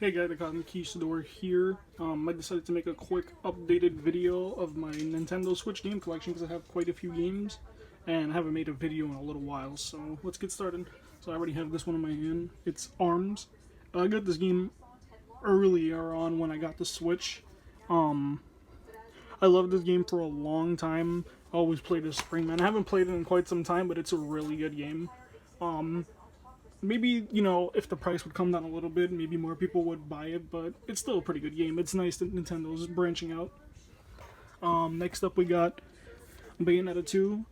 Hey guys, I got the Keystore here. I decided to make a quick updated video of my Nintendo Switch game collection because I have quite a few games and I haven't made a video in a little while, so let's get started. So I already have this one in my hand. It's ARMS. I got this game earlier on when I got the Switch. I loved this game for a long time. I always played as Rayman. I haven't played it in quite some time, but it's a really good game. Maybe, you know, if the price would come down a little bit, maybe more people would buy it, but it's still a pretty good game. It's nice that Nintendo's branching out. Next up we got Bayonetta 2,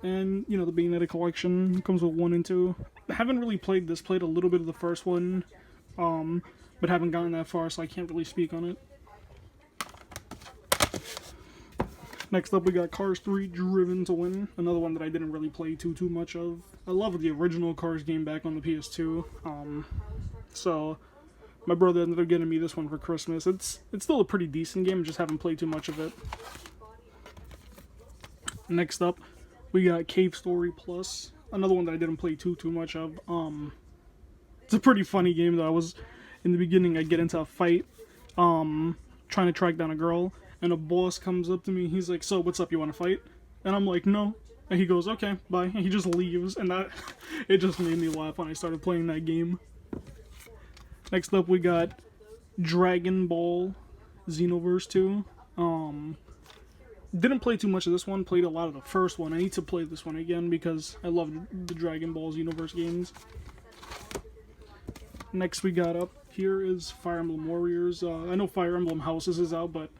and, you know, the Bayonetta collection comes with 1 and 2. I haven't really played this, played a little bit of the first one, but haven't gotten that far, so I can't really speak on it. Next up we got Cars 3 Driven to Win, another one that I didn't really play too much of. I love the original Cars game back on the PS2, so my brother ended up getting me this one for Christmas. It's still a pretty decent game, I just haven't played too much of it. Next up, we got Cave Story Plus, another one that I didn't play too much of. It's a pretty funny game though. In the beginning I get into a fight, trying to track down a girl, and a boss comes up to me, he's like, "So, what's up, you want to fight?" And I'm like, "No." And he goes, "Okay, bye." And he just leaves, and it just made me laugh when I started playing that game. Next up, we got Dragon Ball Xenoverse 2. Didn't play too much of this one, played a lot of the first one. I need to play this one again because I love the Dragon Ball Xenoverse games. Next we got up here is Fire Emblem Warriors. I know Fire Emblem Houses is out, but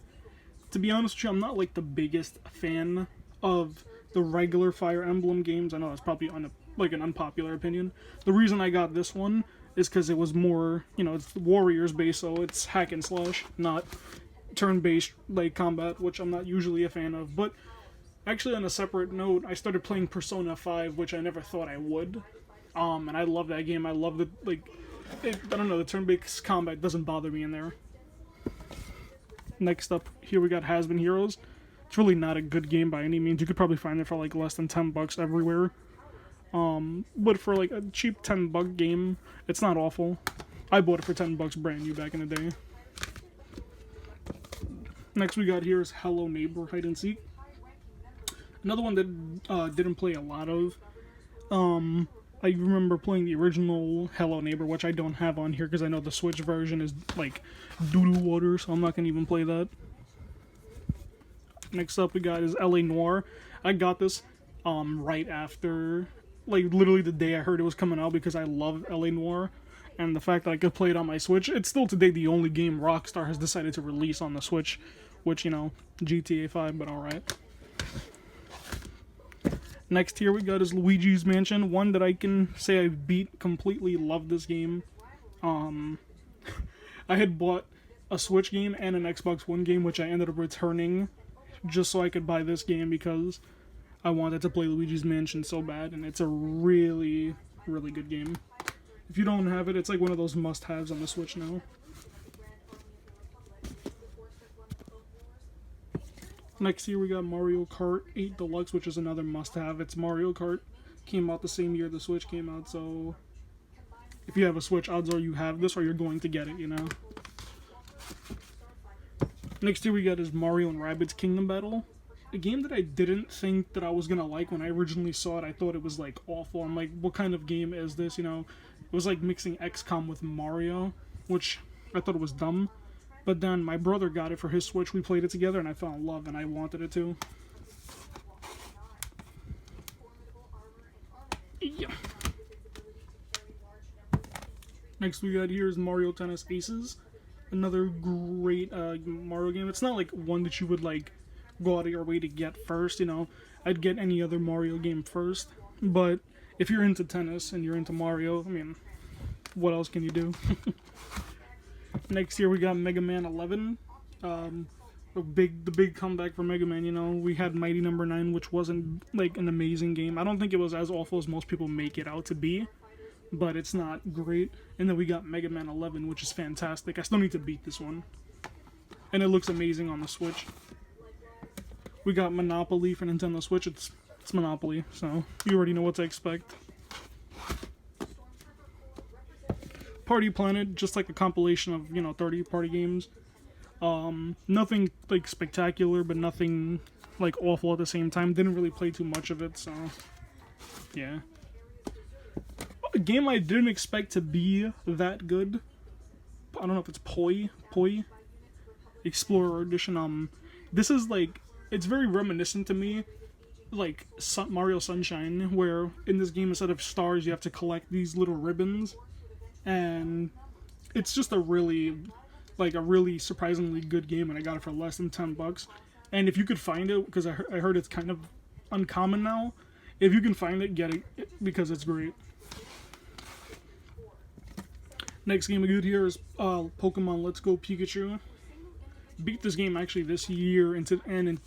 to be honest with you, I'm not like the biggest fan of the regular Fire Emblem games. I know that's probably like an unpopular opinion. The reason I got this one is because it was more, you know, it's Warriors based, so it's hack and slash, not turn-based like combat, which I'm not usually a fan of. But actually, on a separate note, I started playing Persona 5, which I never thought I would. And I love that game. I love the I don't know, the turn-based combat doesn't bother me in there. Next up, here we got Has Been Heroes. It's really not a good game by any means. You could probably find it for like less than $10 everywhere. But for like a cheap $10 game, it's not awful. I bought it for $10 brand new back in the day. Next we got here is Hello Neighbor Hide and Seek. Another one that didn't play a lot of. I remember playing the original Hello Neighbor, which I don't have on here because I know the Switch version is like doo-doo water, so I'm not going to even play that. Next up we got is LA Noire. I got this right after, like literally the day I heard it was coming out because I love LA Noire. And the fact that I could play it on my Switch, it's still today the only game Rockstar has decided to release on the Switch, which, you know, GTA 5, but alright. Next here we got is Luigis Mansion, one that I can say I beat completely. Love this game. I had bought a Switch game and an Xbox One game, which I ended up returning just so I could buy this game because I wanted to play Luigi's Mansion so bad, and it's a really, really good game. If you don't have it, it's like one of those must-haves on the Switch now. Next here we got Mario Kart 8 Deluxe, which is another must-have. It's Mario Kart. Came out the same year the Switch came out, so if you have a Switch, odds are you have this or you're going to get it, you know. Next here we got is Mario and Rabbids Kingdom Battle. A game that I didn't think that I was gonna like when I originally saw it. I thought it was like awful. I'm like, what kind of game is this, you know? It was like mixing XCOM with Mario, which I thought it was dumb. But then my brother got it for his Switch, we played it together, and I fell in love, and I wanted it too. Yeah. Next we got here is Mario Tennis Aces. Another great Mario game. It's not like one that you would like go out of your way to get first, you know. I'd get any other Mario game first. But if you're into tennis and you're into Mario, I mean, what else can you do? Next year we got Megaman 11. The big comeback for Megaman, you know. We had Mighty Number 9, which wasn't like an amazing game. I don't think it was as awful as most people make it out to be, but it's not great. And then we got Mega Man 11, which is fantastic. I still need to beat this one. And it looks amazing on the Switch. We got Monopoly for Nintendo Switch. It's Monopoly, so you already know what to expect. Party Planet, just like a compilation of, 30 party games. Nothing like spectacular, but nothing like awful at the same time. Didn't really play too much of it, so yeah. A game I didn't expect to be that good. I don't know if it's Poi Explorer Edition. This is like, it's very reminiscent to me, like Mario Sunshine, where in this game instead of stars you have to collect these little ribbons, and it's just a really surprisingly good game, and I got it for less than $10. And if you could find it, because I heard it's kind of uncommon now, if you can find it, get it, because it's great. Next game we got here is Pokemon Let's Go Pikachu. Beat this game actually this year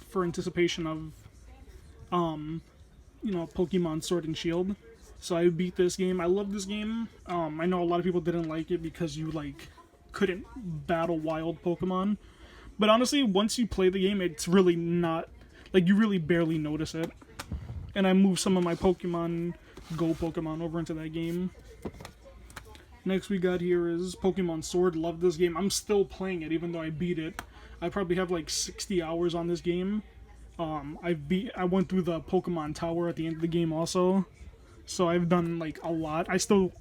for anticipation of Pokemon Sword and Shield. So I beat this game. I love this game. I know a lot of people didn't like it because you couldn't battle wild Pokemon. But honestly, once you play the game, it's really not, you really barely notice it. And I moved some of my Go Pokemon over into that game. Next we got here is Pokemon Sword. Love this game. I'm still playing it even though I beat it. I probably have 60 hours on this game. I went through the Pokemon Tower at the end of the game also. So I've done a lot. I still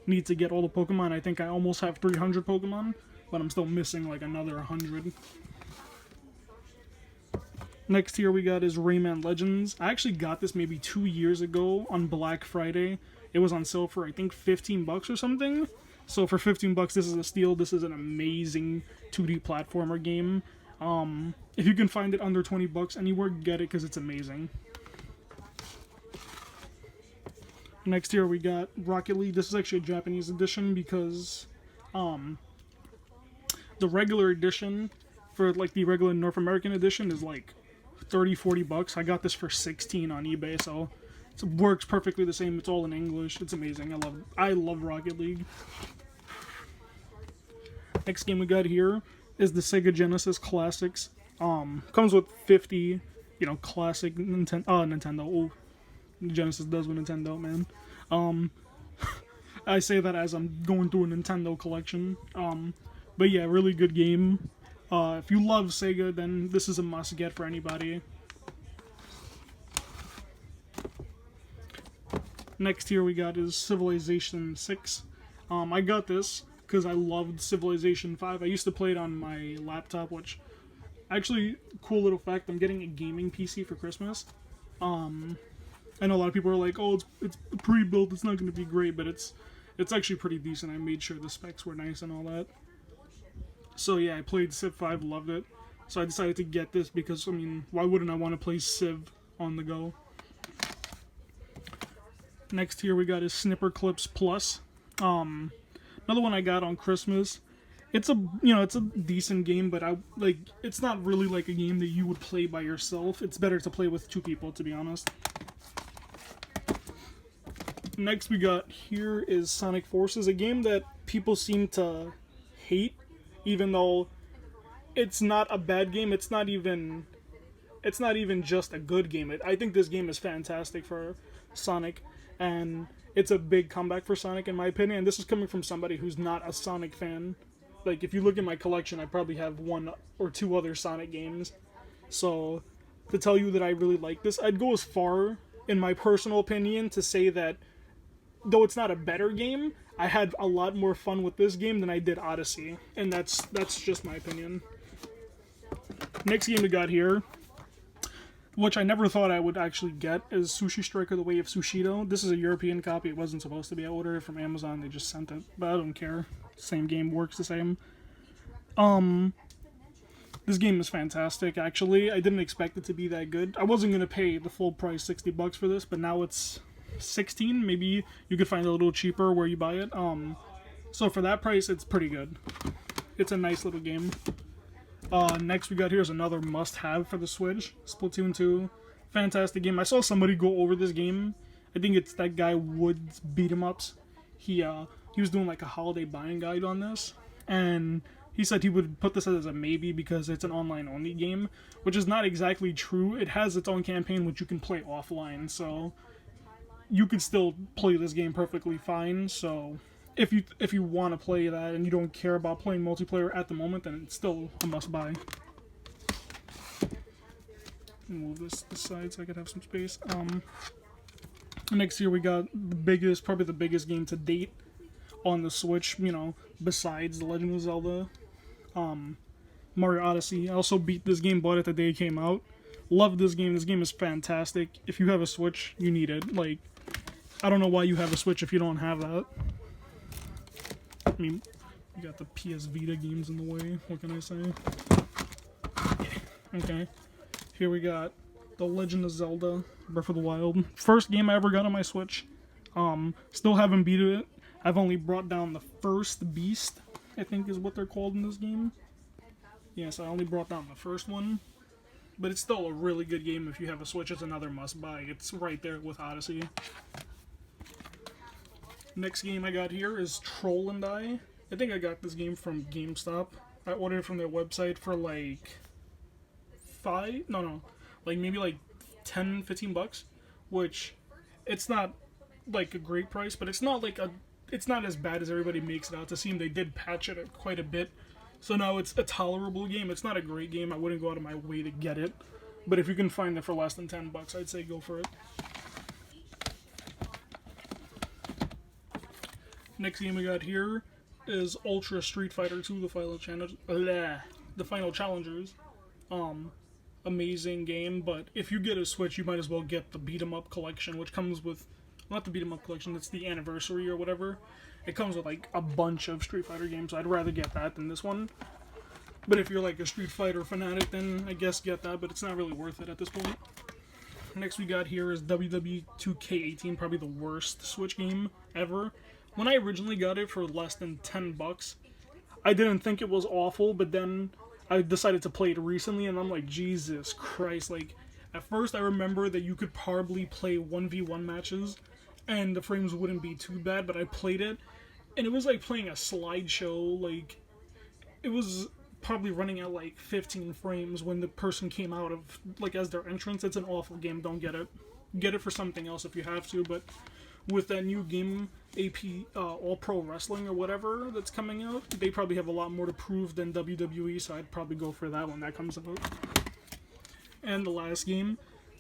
need to get all the Pokemon. I think I almost have 300 Pokemon, but I'm still missing another 100. Next here we got is Rayman Legends. I actually got this maybe 2 years ago on Black Friday. It was on sale for I think $15 or something. So for $15, this is a steal. This is an amazing 2D platformer game. If you can find it under $20 anywhere, get it because it's amazing. Next here we got Rocket League. This is actually a Japanese edition because the regular edition for the regular North American edition is $30-40. I got this for $16 on eBay, so it works perfectly the same. It's all in English. It's amazing. I love Rocket League. Next game we got here is the Sega Genesis Classics. Comes with 50, classic Nintendo. Oh, Genesis does with Nintendo, man. I say that as I'm going through a Nintendo collection. But yeah, really good game. If you love Sega, then this is a must-get for anybody. Next here we got is Civilization 6. I got this because I loved Civilization 5. I used to play it on my laptop, which... Actually, cool little fact, I'm getting a gaming PC for Christmas. I know a lot of people are like, oh, it's pre-built, it's not going to be great, but it's actually pretty decent. I made sure the specs were nice and all that. So yeah, I played Civ 5, loved it. So I decided to get this because, why wouldn't I want to play Civ on the go? Next here we got is Snipper Clips Plus. Another one I got on Christmas. It's a decent game, but it's not really a game that you would play by yourself. It's better to play with 2 people, to be honest. Next we got here is Sonic Forces, a game that people seem to hate, even though it's not a bad game. It's not even just a good game. I think this game is fantastic for Sonic, and it's a big comeback for Sonic in my opinion. And this is coming from somebody who's not a Sonic fan. If you look at my collection, I probably have 1 or 2 other Sonic games. So, to tell you that I really like this, I'd go as far, in my personal opinion, to say that, though it's not a better game, I had a lot more fun with this game than I did Odyssey. And that's just my opinion. Next game we got here, which I never thought I would actually get, is Sushi Strike: The Way of Sushido. This is a European copy. It wasn't supposed to be. I ordered it from Amazon. They just sent it. But I don't care. Same game, works the same. This game is fantastic, actually. I didn't expect it to be that good. I wasn't going to pay the full price, $60 for this, but now it's $16. Maybe you could find it a little cheaper where you buy it. So for that price, it's pretty good. It's a nice little game. Next we got here is another must-have for the Switch, Splatoon 2. Fantastic game. I saw somebody go over this game. I think it's that guy Woods Beat 'em Ups. He was doing a holiday buying guide on this, and he said he would put this as a maybe because it's an online-only game, which is not exactly true. It has its own campaign which you can play offline, so you can still play this game perfectly fine. So if you want to play that and you don't care about playing multiplayer at the moment, then it's still a must buy. Move this aside so I could have some space. Next here we got probably the biggest game to date on the Switch, you know, besides The Legend of Zelda, Mario Odyssey. I also beat this game, bought it the day it came out. Love this game. This game is fantastic. If you have a Switch, you need it. Like, I don't know why you have a Switch if you don't have that. I mean, you got the PS Vita games in the way. What can I say? Okay. Here we got The Legend of Zelda Breath of the Wild. First game I ever got on my Switch. Still haven't beat it. I've only brought down the first beast, I think is what they're called in this game. Yes, I only brought down the first one. But it's still a really good game if you have a Switch. It's another must-buy. It's right there with Odyssey. Next game I got here is Troll and I think I got this game from GameStop. I ordered it from their website for like maybe like 10, 15 bucks, which it's not like a great price, but it's not as bad as everybody makes it out to seem. They did patch it quite a bit, so now it's a tolerable game. It's not a great game. I wouldn't go out of my way to get it, but if you can find it for less than 10 bucks, I'd say go for it. Next game we got here is Ultra Street Fighter 2: The Final Challengers. Amazing game, but if you get a Switch, you might as well get the Beat 'em Up collection, which comes with, not the Beat 'em Up collection, it's the anniversary or whatever. It comes with like a bunch of Street Fighter games, so I'd rather get that than this one. But if you're like a Street Fighter fanatic, then I guess get that, but it's not really worth it at this point. Next we got here is WWE 2K18, probably the worst Switch game ever. When I originally got it for less than 10 bucks, I didn't think it was awful, but then I decided to play it recently, and I'm like, Jesus Christ. Like, at first I remember that you could probably play 1v1 matches, and the frames wouldn't be too bad, but I played it, and it was like playing a slideshow. Like, it was probably running at like 15 frames when the person came out of, like, as their entrance. It's an awful game, don't get it. Get it for something else if you have to, but with that new game, All Pro Wrestling or whatever that's coming out, they probably have a lot more to prove than WWE, so I'd probably go for that when that comes out. And the last game,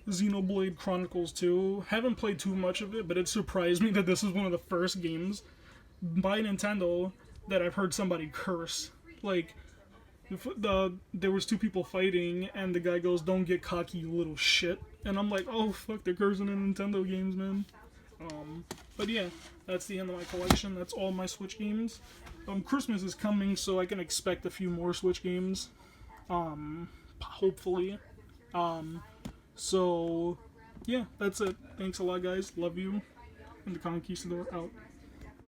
Xenoblade Chronicles 2. Haven't played too much of it, but it surprised me that this is one of the first games by Nintendo that I've heard somebody curse. Like, there was two people fighting, and the guy goes, "Don't get cocky, you little shit." And I'm like, oh fuck, they're cursing in Nintendo games, man. But yeah, that's the end of my collection. That's all my Switch games. Christmas is coming, so I can expect a few more Switch games. Hopefully. So, yeah, that's it. Thanks a lot, guys. Love you. And the Conquistador out.